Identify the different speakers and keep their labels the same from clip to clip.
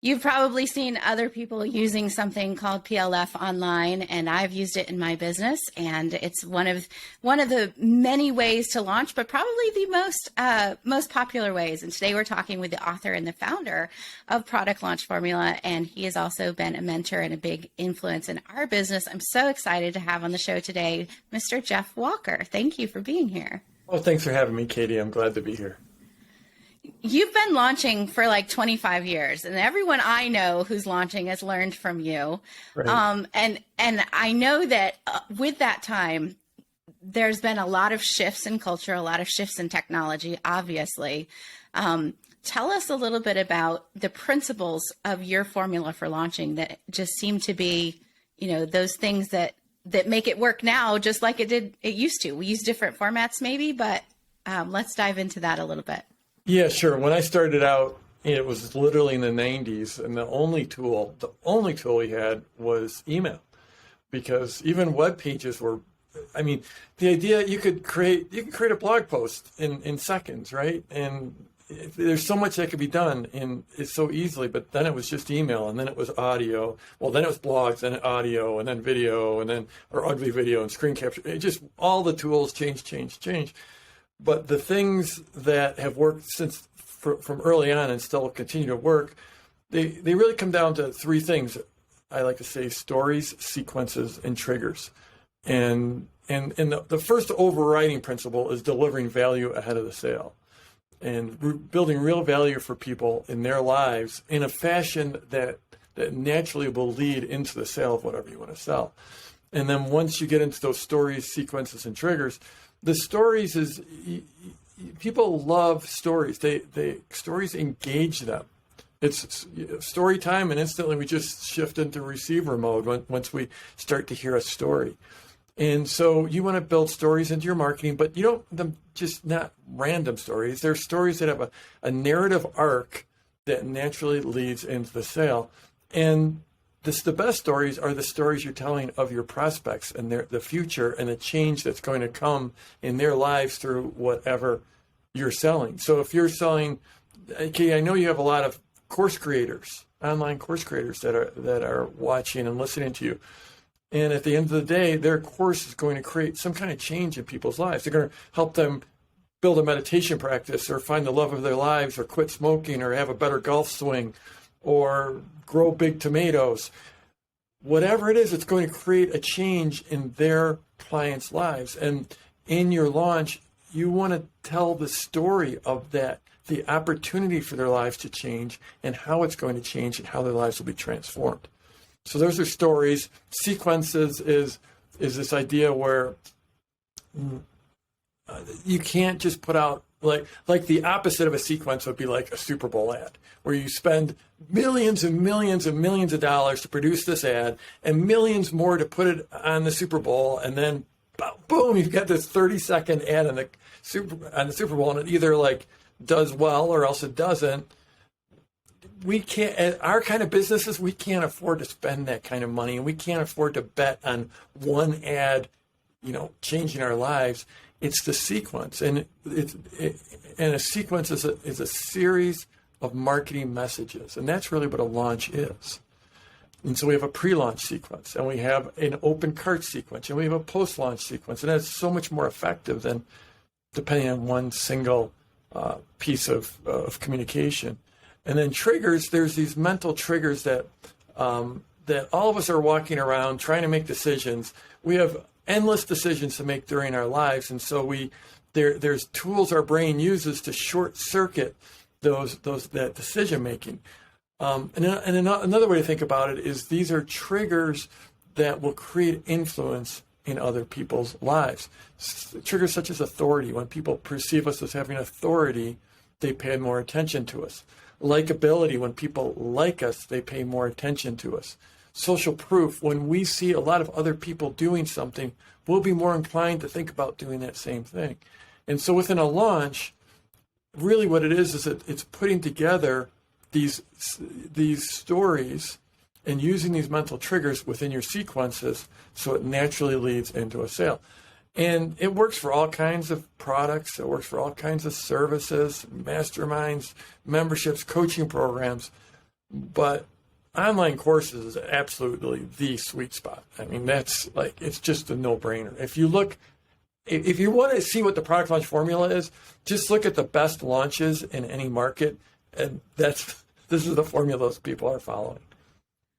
Speaker 1: You've probably seen other people using something called PLF online, and I've used it in my business, and it's one of the many ways to launch, but probably the most popular ways. And today we're talking with the author and the founder of Product Launch Formula, and he has also been a mentor and a big influence in our business. I'm so excited to have on the show today, Mr. Jeff Walker. Thank you for being here.
Speaker 2: Well, thanks for having me, Katie. I'm glad to be here.
Speaker 1: You've been launching for like 25 years, and everyone I know who's launching has learned from you.
Speaker 2: Right.
Speaker 1: And I know that with that time, there's been a lot of shifts in culture, a lot of shifts in technology, obviously. Tell us a little bit about the principles of your formula for launching that just seem to be, those things that make it work now, just like it used to. We use different formats maybe, but let's dive into that a little bit.
Speaker 2: Yeah, sure. When I started out, it was literally in the 90s, and the only tool we had was email, because even web pages were, the idea you could create a blog post in seconds, right? And there's so much that could be done, and it's so easily. But then it was just email, and then it was audio. Well, then it was blogs, then audio, and then video, or ugly video and screen capture. It just all the tools change. But the things that have worked from early on and still continue to work, they really come down to three things. I like to say stories, sequences, and triggers. And the first overriding principle is delivering value ahead of the sale and building real value for people in their lives in a fashion that naturally will lead into the sale of whatever you want to sell. And then once you get into those stories, sequences, and triggers, the stories is people love stories. Stories engage them. It's story time, and instantly we just shift into receiver mode once we start to hear a story. And so you want to build stories into your marketing, but you don't them just not random stories. They're stories that have a narrative arc that naturally leads into the sale. And the best stories are the stories you're telling of your prospects and the future and the change that's going to come in their lives through whatever you're selling. So if you're selling, okay, I know you have a lot of course creators, online course creators that are watching and listening to you. And at the end of the day, their course is going to create some kind of change in people's lives. They're going to help them build a meditation practice or find the love of their lives or quit smoking or have a better golf swing or grow big tomatoes. Whatever it is, it's going to create a change in their clients' lives. And in your launch, you want to tell the story of that, the opportunity for their lives to change and how it's going to change and how their lives will be transformed. So those are stories. Sequences is this idea where you can't just put out like the opposite of a sequence would be like a Super Bowl ad, where you spend millions and millions and millions of dollars to produce this ad and millions more to put it on the Super Bowl, and then boom, you've got this 30-second ad on the Super Bowl, and it either like does well or else it doesn't. We can't, at our kind of businesses, we can't afford to spend that kind of money, and we can't afford to bet on one ad, changing our lives. It's the sequence, and a sequence is a series of marketing messages, and that's really what a launch is. And so we have a pre-launch sequence, and we have an open cart sequence, and we have a post-launch sequence, and that's so much more effective than depending on one single piece of communication. And then triggers. There's these mental triggers that all of us are walking around trying to make decisions. We have endless decisions to make during our lives, and so there's tools our brain uses to short circuit that decision making. And another way to think about it is these are triggers that will create influence in other people's lives. Triggers such as authority. When people perceive us as having authority, they pay more attention to us. Likability. When people like us, they pay more attention to us. Social proof. When we see a lot of other people doing something, we'll be more inclined to think about doing that same thing. And so within a launch, really what it is that it's putting together these stories and using these mental triggers within your sequences so it naturally leads into a sale. And it works for all kinds of products. It works for all kinds of services, masterminds, memberships, coaching programs. but online courses is absolutely the sweet spot. I mean, that's like, it's just a no-brainer. If you want to see what the product launch formula is, just look at the best launches in any market, and this is the formula those people are following.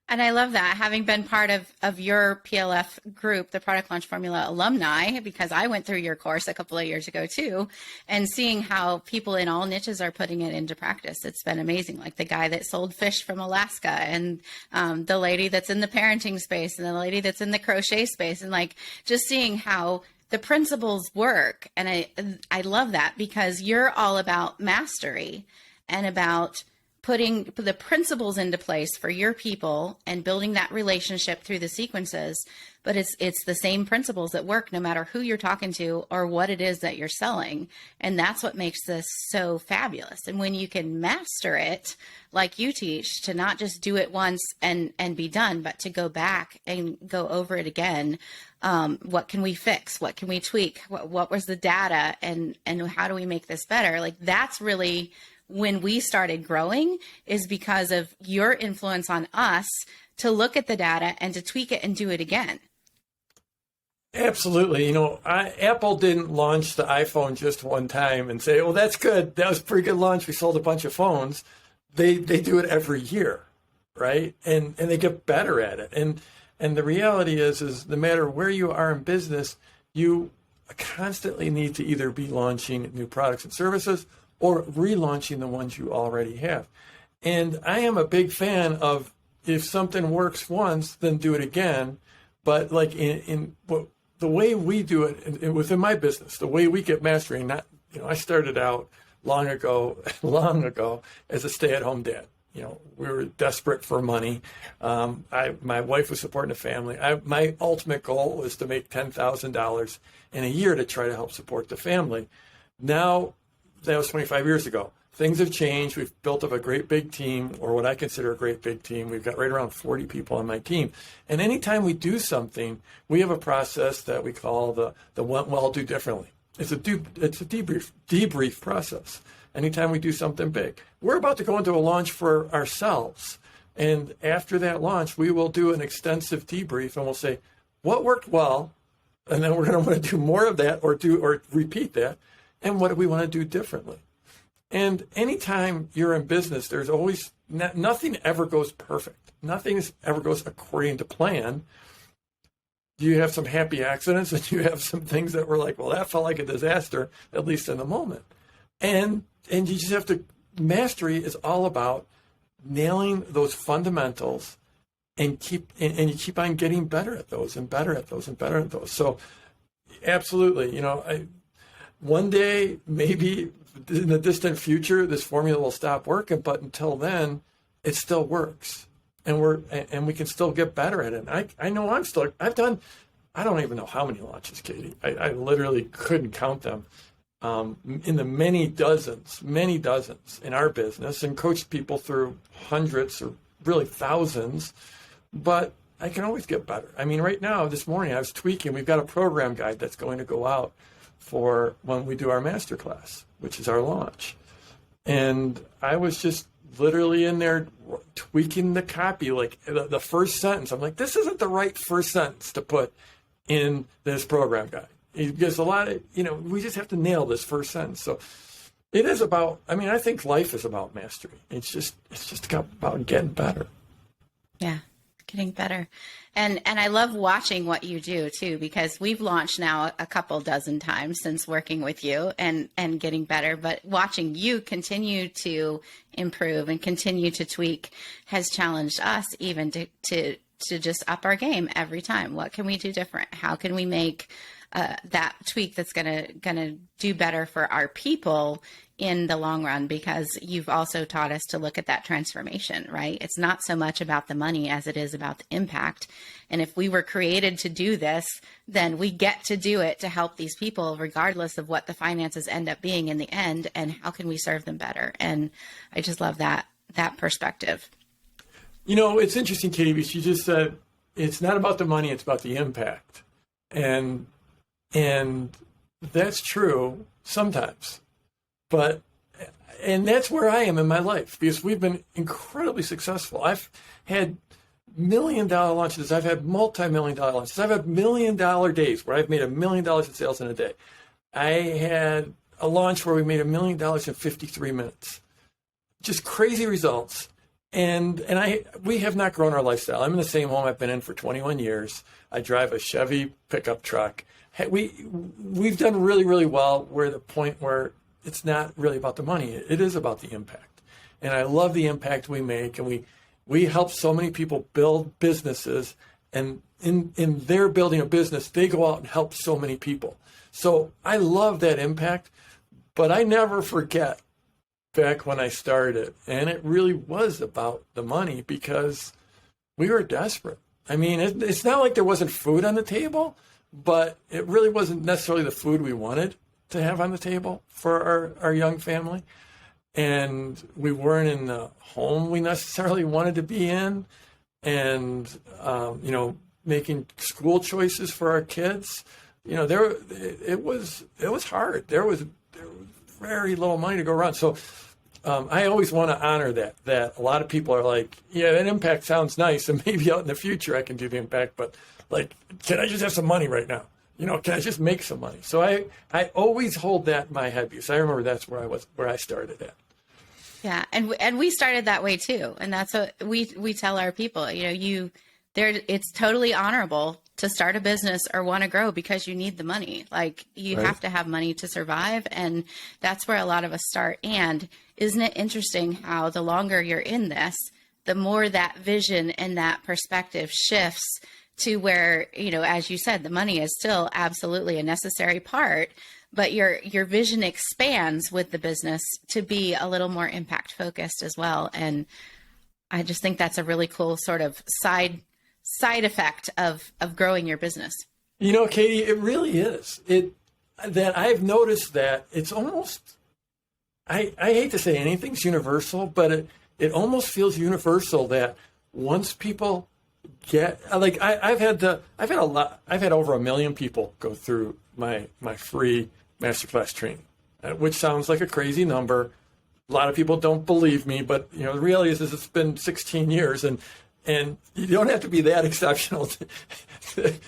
Speaker 1: And I love that, having been part of your PLF group, the Product Launch Formula alumni, because I went through your course a couple of years ago too, and seeing how people in all niches are putting it into practice. It's been amazing. Like the guy that sold fish from Alaska, and the lady that's in the parenting space, and the lady that's in the crochet space, and like just seeing how the principles work. And I love that, because you're all about mastery and about putting the principles into place for your people and building that relationship through the sequences. But it's the same principles that work no matter who you're talking to or what it is that you're selling. And that's what makes this so fabulous. And when you can master it, like you teach, to not just do it once and be done, but to go back and go over it again. What can we fix? What can we tweak? What was the data? And how do we make this better? Like, that's really when we started growing, is because of your influence on us to look at the data and to tweak it and do it again.
Speaker 2: Absolutely. Apple didn't launch the iPhone just one time and say, "Oh, that's good. That was a pretty good launch. We sold a bunch of phones." They do it every year, right? And they get better at it. And the reality is no matter where you are in business, you constantly need to either be launching new products and services or relaunching the ones you already have. And I am a big fan of, if something works once, then do it again. But like the way we do it within my business, the way we get mastery, I started out long ago as a stay-at-home dad. We were desperate for money. My wife was supporting the family. My ultimate goal was to make $10,000 in a year to try to help support the family. Now, that was 25 years ago. Things have changed. We've built up a great big team, or what I consider a great big team. We've got right around 40 people on my team. And anytime we do something, we have a process that we call the went well, do differently. It's a debrief process. Anytime we do something big, we're about to go into a launch for ourselves. And after that launch, we will do an extensive debrief, and we'll say, what worked well? And then we're going to want to do more of that, or repeat that. And what do we want to do differently? And anytime you're in business, there's always, nothing ever goes perfect. Nothing ever goes according to plan. You have some happy accidents, and you have some things that were like, well, that felt like a disaster, at least in the moment. And you just have to, mastery is all about nailing those fundamentals and you keep on getting better at those and better at those and better at those. So absolutely, one day, maybe in the distant future, this formula will stop working, but until then, it still works, and we can still get better at it. And I know I've done, I don't even know how many launches, Katie. I literally couldn't count them, in the many dozens in our business, and coached people through hundreds or really thousands. But I can always get better. I mean, right now, this morning, I was tweaking. We've got a program guide that's going to go out for when we do our masterclass, which is our launch. And I was just literally in there tweaking the copy, like the first sentence. I'm like, this isn't the right first sentence to put in this program guide. Because a lot of, we just have to nail this first sentence. So it is about, I think life is about mastery. It's just about getting better.
Speaker 1: Yeah. Getting better. And I love watching what you do too, because we've launched now a couple dozen times since working with you and getting better, but watching you continue to improve and continue to tweak has challenged us even to just up our game every time. What can we do different? How can we make that tweak that's gonna do better for our people in the long run? Because you've also taught us to look at that transformation, right? It's not so much about the money as it is about the impact. And if we were created to do this, then we get to do it to help these people, regardless of what the finances end up being in the end, and how can we serve them better? And I just love that perspective.
Speaker 2: It's interesting, Katie, because you just said it's not about the money, it's about the impact. And that's true sometimes. But and that's where I am in my life, because we've been incredibly successful. I've had $1 million launches. I've had multi-million-dollar launches. I've had $1 million days where I've made $1 million in sales in a day. I had a launch where we made $1 million in 53 minutes. Just crazy results. And we have not grown our lifestyle. I'm in the same home I've been in for 21 years. I drive a Chevy pickup truck. We've done really, really well. We're at the point where it's not really about the money. It is about the impact. And I love the impact we make. And we help so many people build businesses. And in their building a business, they go out and help so many people. So I love that impact. But I never forget back when I started. And it really was about the money, because we were desperate. I mean, it's not like there wasn't food on the table, but it really wasn't necessarily the food we wanted to have on the table for our young family. And we weren't in the home we necessarily wanted to be in. And, making school choices for our kids, it was hard. There was very little money to go around. So I always want to honor that a lot of people are like, yeah, that impact sounds nice, and maybe out in the future I can do the impact, but like, can I just have some money right now? Can I just make some money? So I always hold that in my head, because I remember that's where I started at.
Speaker 1: Yeah, and we started that way too, and that's what we tell our people. It's totally honorable to start a business or want to grow because you need the money. Like, you
Speaker 2: Right.
Speaker 1: have to have money to survive, and that's where a lot of us start. And isn't it interesting how the longer you're in this, the more that vision and that perspective shifts to where, as you said, the money is still absolutely a necessary part, but your vision expands with the business to be a little more impact focused as well. And I just think that's a really cool sort of side effect of growing your business.
Speaker 2: Katie, it really is. That I've noticed that it's almost, I hate to say anything's universal, but it almost feels universal that once people get, like, I've had over 1 million people go through my free masterclass training, which sounds like a crazy number. A lot of people don't believe me, but the reality is it's been 16 years, and you don't have to be that exceptional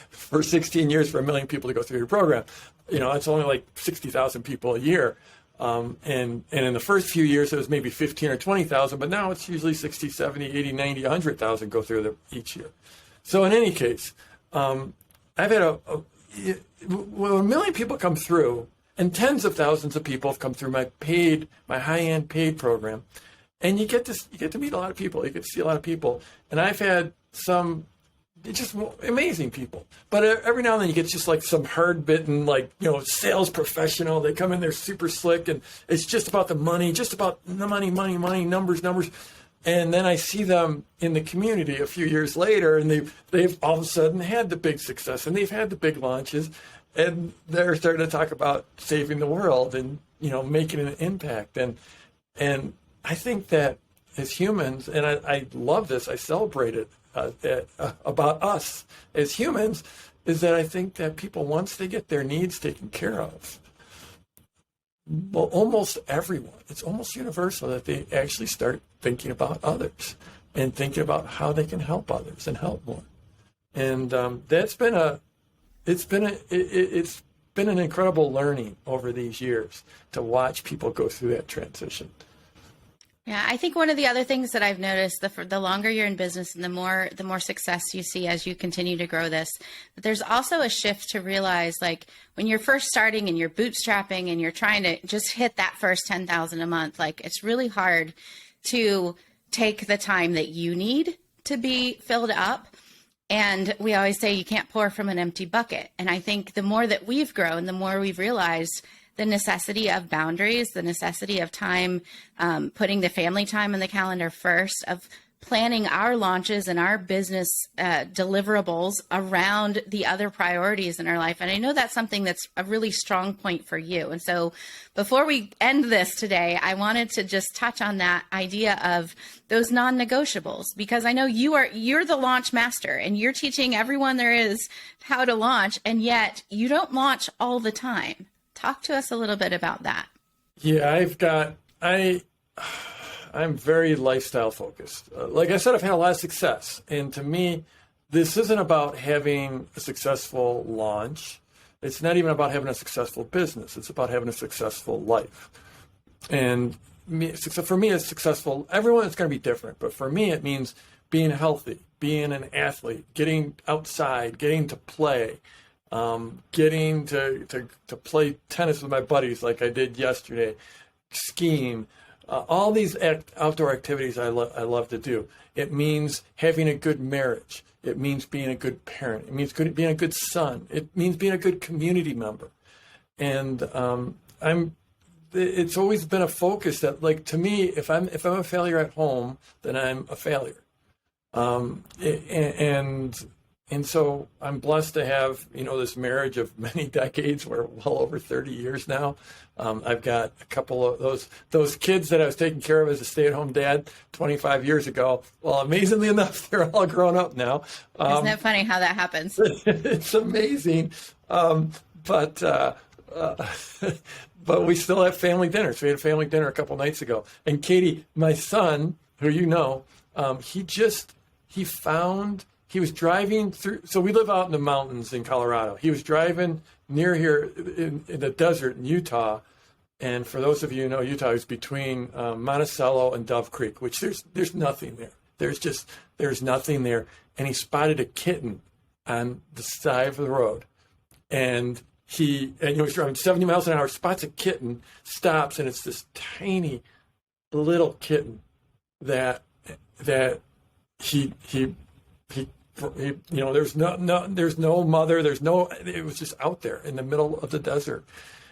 Speaker 2: for 16 years for 1 million people to go through your program. It's only like 60,000 people a year. And in the first few years, it was maybe 15 or 20,000, but now it's usually 60, 70, 80, 90, 100,000 go through each year. So in any case, I've had when 1 million people come through, and tens of thousands of people have come through my high-end paid program. And you get to meet a lot of people. You get to see a lot of people. And I've had some just amazing people. But every now and then you get just like some hard-bitten, sales professional. They come in, they're super slick, and it's just about the money, numbers. And then I see them in the community a few years later, and they've all of a sudden had the big success, and they've had the big launches, and they're starting to talk about saving the world and, making an impact. And I think that as humans, and I love this, I celebrate it about us as humans, is that I think that people, once they get their needs taken care of, well, almost everyone, it's almost universal that they actually start thinking about others and thinking about how they can help others and help more. And it's been an incredible learning over these years to watch people go through that transition.
Speaker 1: Yeah, I think one of the other things that I've noticed, the longer you're in business and the more success you see as you continue to grow this, there's also a shift to realize, like, when you're first starting and you're bootstrapping and you're trying to just hit that first 10,000 a month, like, it's really hard to take the time that you need to be filled up. And we always say you can't pour from an empty bucket. And I think the more that we've grown, the more we've realized the necessity of boundaries, the necessity of time, putting the family time on the calendar first, of planning our launches and our business deliverables around the other priorities in our life. And I know that's something that's a really strong point for you. And so before we end this today, I wanted to just touch on that idea of those non-negotiables, because I know you're the launch master and you're teaching everyone there is how to launch, and yet you don't launch all the time. Talk to us a little bit about that.
Speaker 2: Yeah, I've got I'm very lifestyle focused. Like I said, I've had a lot of success. And to me, this isn't about having a successful launch. It's not even about having a successful business. It's about having a successful life. And for me, it's successful. Everyone is going to be different. But for me, it means being healthy, being an athlete, getting outside, getting to play, getting to play tennis with my buddies like I did yesterday, skiing, all these outdoor activities I love to do. It means having a good marriage. It means being a good parent. It means being a good son. It means being a good community member. And it's always been a focus that, like, to me, if I'm a failure at home, then I'm a failure. And so I'm blessed to have, this marriage of many decades. We're well over 30 years now. I've got a couple of those kids that I was taking care of as a stay-at-home dad 25 years ago. Well, amazingly enough, they're all grown up now.
Speaker 1: Isn't that funny how that happens?
Speaker 2: It's amazing. But we still have family dinners. We had a family dinner a couple nights ago. And Katie, my son, who he was driving through, so we live out in the mountains in Colorado. He was driving near here in the desert in Utah. And for those of you who know Utah, it's between Monticello and Dove Creek, which there's nothing there. There's nothing there. And he spotted a kitten on the side of the road. And he was driving 70 miles an hour, spots a kitten, stops, and it's this tiny little kitten that he there's no mother, it was just out there in the middle of the desert.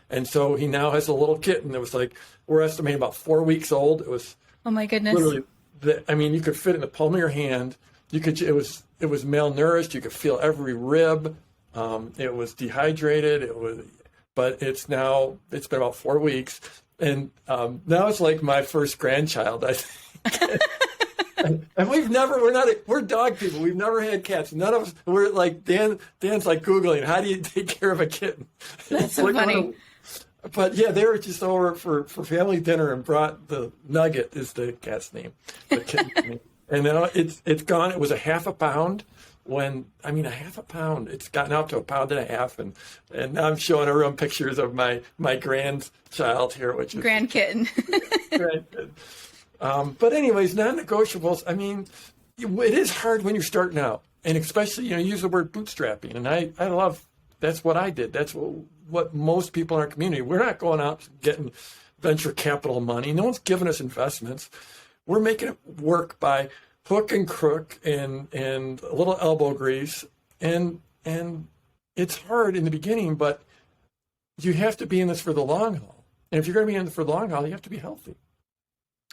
Speaker 2: And so he now has a little kitten that was like, we're estimating about 4 weeks old. It was,
Speaker 1: oh my goodness,
Speaker 2: literally, you could fit it in the palm of your hand. It was malnourished. You could feel every rib. It was dehydrated. But it's been about 4 weeks. And now it's like my first grandchild, I think. And we're dog people. We've never had cats. None of us, we're like, Dan's like Googling, how do you take care of a kitten?
Speaker 1: That's so funny.
Speaker 2: But yeah, they were just over for family dinner and brought the Nugget, is the cat's name, the kitten's name. And now it's gone. It was a half a pound a half a pound. It's gotten up to 1.5 pounds. And now I'm showing everyone pictures of my grandchild here, which is
Speaker 1: grand kitten.
Speaker 2: Grandkid. But anyways, non-negotiables, it is hard when you're starting out. And especially, you use the word bootstrapping. And I love, that's what I did. That's what most people in our community, we're not going out getting venture capital money. No one's giving us investments. We're making it work by hook and crook and a little elbow grease. And it's hard in the beginning, but you have to be in this for the long haul. And if you're going to be in it for the long haul, you have to be healthy.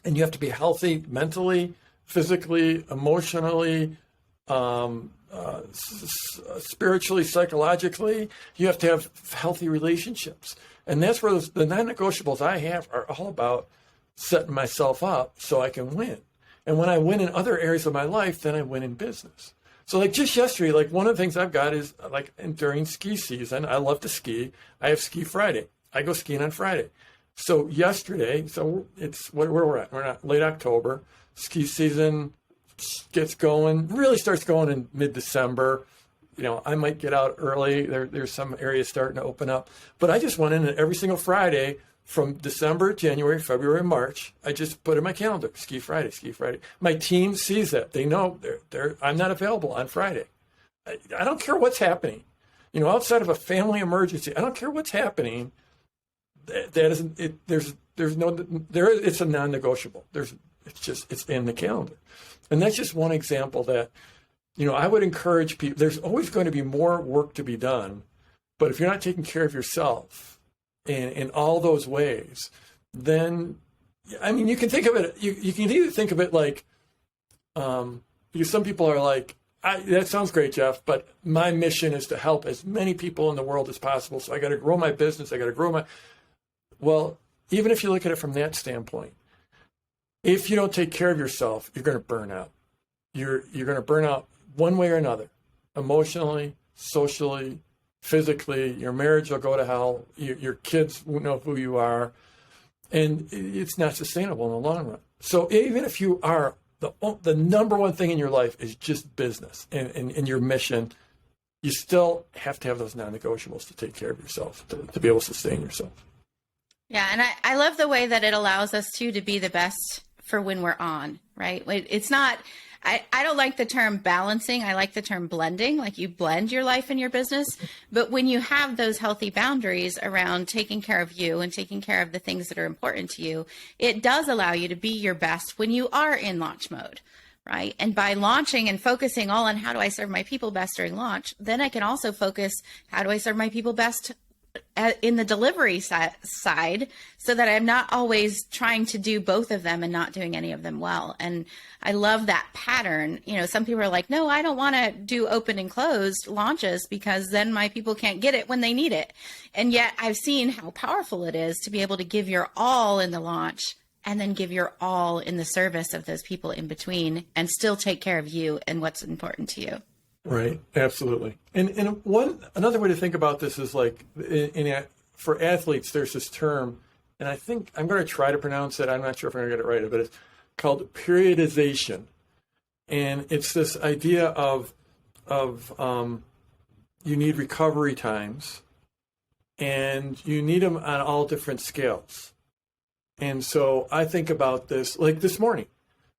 Speaker 2: And you have to be healthy mentally, physically, emotionally, spiritually, psychologically. You have to have healthy relationships. And that's where the non-negotiables I have are all about setting myself up so I can win. And when I win in other areas of my life, then I win in business. So like just yesterday, like one of the things I've got is like during ski season, I love to ski. I have Ski Friday. I go skiing on Friday. So yesterday, it's where we're at. We're not late October. Ski season gets going, really starts going in mid-December. I might get out early. There's some areas starting to open up. But I just went in and every single Friday from December, January, February, March, I just put in my calendar, Ski Friday, Ski Friday. My team sees that. They know I'm not available on Friday. I don't care what's happening. Outside of a family emergency, I don't care what's happening. It's a non-negotiable. It's in the calendar. And that's just one example that, I would encourage people. There's always going to be more work to be done, but if you're not taking care of yourself in all those ways, then, you can think of it, you can either think of it like, because some people are like, that sounds great, Jeff, but my mission is to help as many people in the world as possible. So I got to grow my business. I got to grow well, even if you look at it from that standpoint, if you don't take care of yourself, you're going to burn out. You're going to burn out one way or another, emotionally, socially, physically. Your marriage will go to hell. Your kids won't know who you are. and it's not sustainable in the long run. So even if you are the number one thing in your life is just business and your mission, you still have to have those non-negotiables to take care of yourself, to be able to sustain yourself.
Speaker 1: Yeah, and I love the way that it allows us to be the best for when we're on, right? It's not, I don't like the term balancing. I like the term blending, like you blend your life and your business. But when you have those healthy boundaries around taking care of you and taking care of the things that are important to you, it does allow you to be your best when you are in launch mode, right? And by launching and focusing all on how do I serve my people best during launch, then I can also focus, how do I serve my people best in the delivery side, so that I'm not always trying to do both of them and not doing any of them well. And I love that pattern. You know, some people are like, no, I don't want to do open and closed launches because then my people can't get it when they need it. And yet I've seen how powerful it is to be able to give your all in the launch and then give your all in the service of those people in between and still take care of you and what's important to you.
Speaker 2: Right, absolutely. And another way to think about this is like for athletes, there's this term, and I think I'm going to try to pronounce it. I'm not sure if I'm going to get it right, but it's called periodization, and it's this idea of you need recovery times, and you need them on all different scales. And so I think about this like this morning.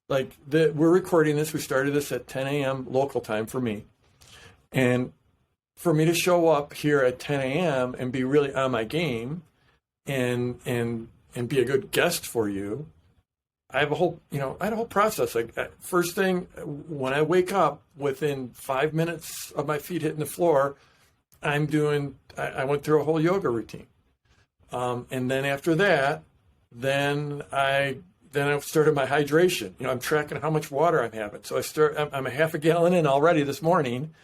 Speaker 2: We're recording this. We started this at 10 a.m. local time for me. And for me to show up here at 10 a.m. and be really on my game and be a good guest for you, I have a whole process. Like first thing, when I wake up, within 5 minutes of my feet hitting the floor, I went through a whole yoga routine. And then after that, then I started my hydration. I'm tracking how much water I'm having. So I'm a half a gallon in already this morning.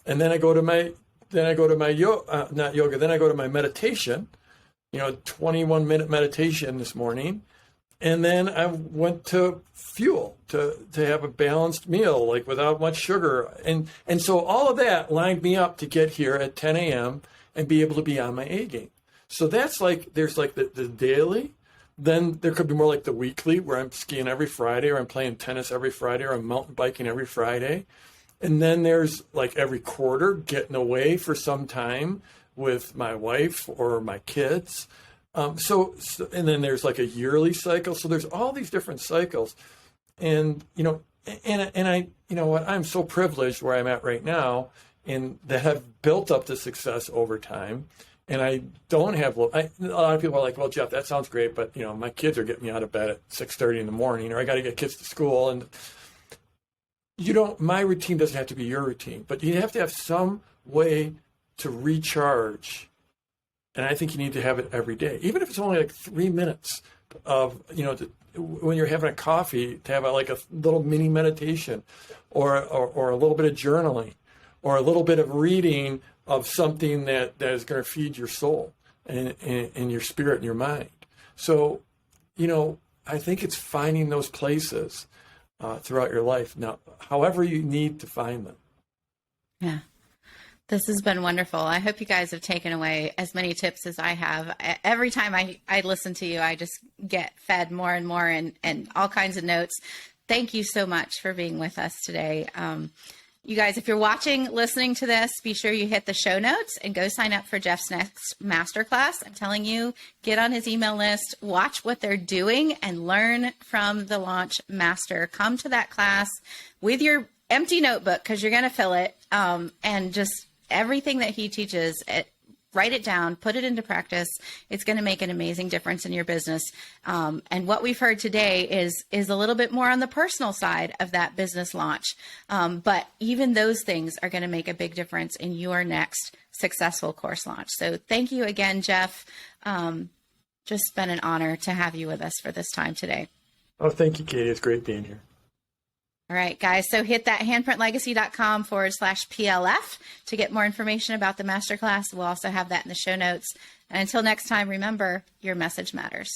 Speaker 2: And then I go to my meditation, 21-minute meditation this morning. And then I went to fuel to have a balanced meal, like without much sugar. And so all of that lined me up to get here at 10 a.m. and be able to be on my A game. So that's like, there's like the daily. Then there could be more like the weekly, where I'm skiing every Friday, or I'm playing tennis every Friday, or I'm mountain biking every Friday. And then there's like every quarter, getting away for some time with my wife or my kids. And then there's like a yearly cycle. So there's all these different cycles. And, I, I'm so privileged where I'm at right now, and that have built up the success over time. And I don't have, a lot of people are like, well, Jeff, that sounds great, but, my kids are getting me out of bed at 6:30 in the morning, or I got to get kids to school. And my routine doesn't have to be your routine, but you have to have some way to recharge. And I think you need to have it every day, even if it's only like 3 minutes of, when you're having a coffee, to have a little mini meditation, or a little bit of journaling, or a little bit of reading of something that is going to feed your soul and your spirit and your mind. So, I think it's finding those places throughout your life. Now, however you need to find them.
Speaker 1: Yeah. This has been wonderful. I hope you guys have taken away as many tips as I have. Every time I listen to you, I just get fed more and more and all kinds of notes. Thank you so much for being with us today. You guys, if you're listening to this, be sure you hit the show notes and go sign up for Jeff's next masterclass. I'm telling you, get on his email list, watch what they're doing, and learn from the launch master. Come to that class with your empty notebook, because you're going to fill it, and just everything that he teaches, write it down, put it into practice. It's going to make an amazing difference in your business. And what we've heard today is a little bit more on the personal side of that business launch. But even those things are going to make a big difference in your next successful course launch. So thank you again, Jeff. Just been an honor to have you with us for this time today.
Speaker 2: Oh, thank you, Katie. It's great being here.
Speaker 1: All right, guys. So hit that handprintlegacy.com/PLF to get more information about the masterclass. We'll also have that in the show notes. And until next time, remember, your message matters.